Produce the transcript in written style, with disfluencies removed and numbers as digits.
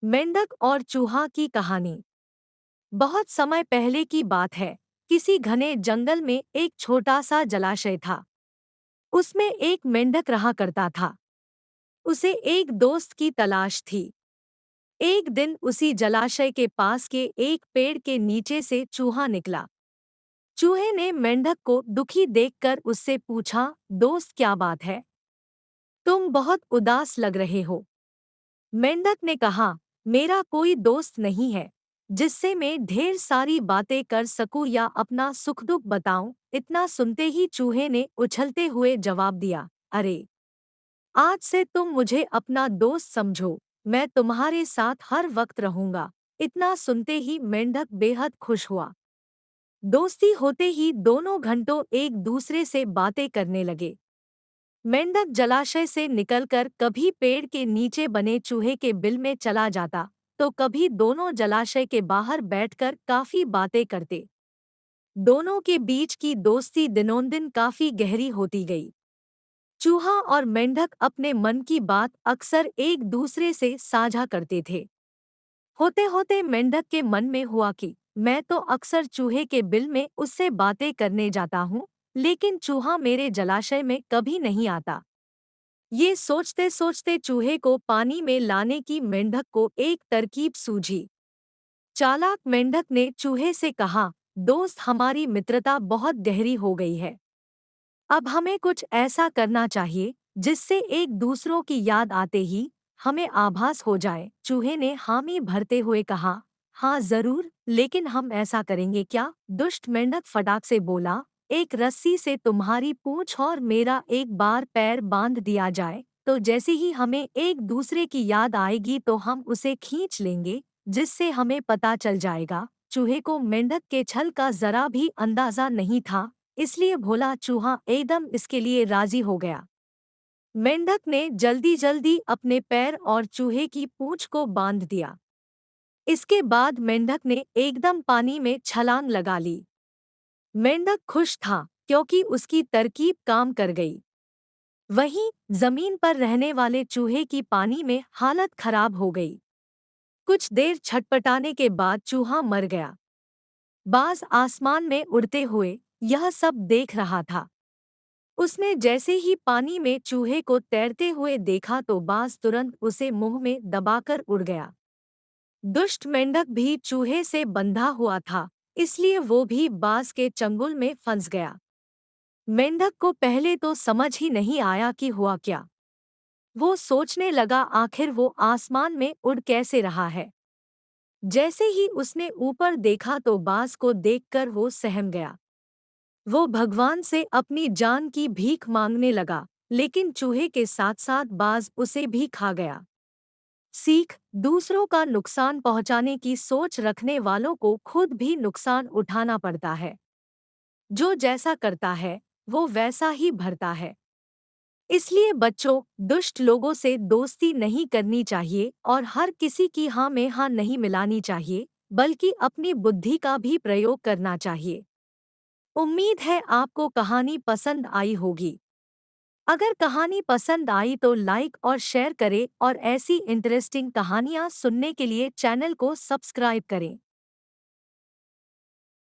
मेंढक और चूहा की कहानी। बहुत समय पहले की बात है। किसी घने जंगल में एक छोटा सा जलाशय था। उसमें एक मेंढक रहा करता था। उसे एक दोस्त की तलाश थी। एक दिन उसी जलाशय के पास के एक पेड़ के नीचे से चूहा निकला। चूहे ने मेंढक को दुखी देखकर उससे पूछा, दोस्त क्या बात है? तुम बहुत उदास लग रहे हो। मेंढक ने कहा, मेरा कोई दोस्त नहीं है जिससे मैं ढेर सारी बातें कर सकूं या अपना सुख दुख बताऊं। इतना सुनते ही चूहे ने उछलते हुए जवाब दिया, अरे, आज से तुम मुझे अपना दोस्त समझो। मैं तुम्हारे साथ हर वक्त रहूंगा। इतना सुनते ही मेंढक बेहद खुश हुआ। दोस्ती होते ही दोनों घंटों एक दूसरे से बातें करने लगे। मेंढक जलाशय से निकलकर कभी पेड़ के नीचे बने चूहे के बिल में चला जाता, तो कभी दोनों जलाशय के बाहर बैठकर काफी बातें करते। दोनों के बीच की दोस्ती दिनोंदिन काफी गहरी होती गई। चूहा और मेंढक अपने मन की बात अक्सर एक दूसरे से साझा करते थे। होते होते मेंढक के मन में हुआ कि मैं तो अक्सर चूहे के बिल में उससे बातें करने जाता हूँ, लेकिन चूहा मेरे जलाशय में कभी नहीं आता। ये सोचते सोचते चूहे को पानी में लाने की मेंढक को एक तरकीब सूझी। चालाक मेंढक ने चूहे से कहा, दोस्त, हमारी मित्रता बहुत गहरी हो गई है। अब हमें कुछ ऐसा करना चाहिए जिससे एक दूसरों की याद आते ही हमें आभास हो जाए। चूहे ने हामी भरते हुए कहा, हाँ जरूर, लेकिन हम ऐसा करेंगे क्या? दुष्ट मेंढक फटाक से बोला, एक रस्सी से तुम्हारी पूंछ और मेरा एक बार पैर बांध दिया जाए, तो जैसे ही हमें एक दूसरे की याद आएगी तो हम उसे खींच लेंगे, जिससे हमें पता चल जाएगा। चूहे को मेंढक के छल का जरा भी अंदाजा नहीं था, इसलिए भोला चूहा एकदम इसके लिए राजी हो गया। मेंढक ने जल्दी जल्दी अपने पैर और चूहे की पूंछ को बांध दिया। इसके बाद मेंढक ने एकदम पानी में छलांग लगा ली। मेंढक खुश था क्योंकि उसकी तरकीब काम कर गई। वहीं जमीन पर रहने वाले चूहे की पानी में हालत खराब हो गई। कुछ देर छटपटाने के बाद चूहा मर गया। बाज आसमान में उड़ते हुए यह सब देख रहा था। उसने जैसे ही पानी में चूहे को तैरते हुए देखा तो बाज तुरंत उसे मुंह में दबाकर उड़ गया। दुष्ट मेंढक भी चूहे से बंधा हुआ था, इसलिए वो भी बाज के चंगुल में फंस गया। मेंढक को पहले तो समझ ही नहीं आया कि हुआ क्या। वो सोचने लगा, आखिर वो आसमान में उड़ कैसे रहा है। जैसे ही उसने ऊपर देखा तो बाज को देखकर वो सहम गया। वो भगवान से अपनी जान की भीख मांगने लगा, लेकिन चूहे के साथ साथ बाज उसे भी खा गया। सीख, दूसरों का नुकसान पहुंचाने की सोच रखने वालों को खुद भी नुकसान उठाना पड़ता है। जो जैसा करता है वो वैसा ही भरता है। इसलिए बच्चों, दुष्ट लोगों से दोस्ती नहीं करनी चाहिए और हर किसी की हाँ में हाँ नहीं मिलानी चाहिए, बल्कि अपनी बुद्धि का भी प्रयोग करना चाहिए। उम्मीद है आपको कहानी पसंद आई होगी। अगर कहानी पसंद आई तो लाइक और शेयर करें और ऐसी इंटरेस्टिंग कहानियाँ सुनने के लिए चैनल को सब्सक्राइब करें।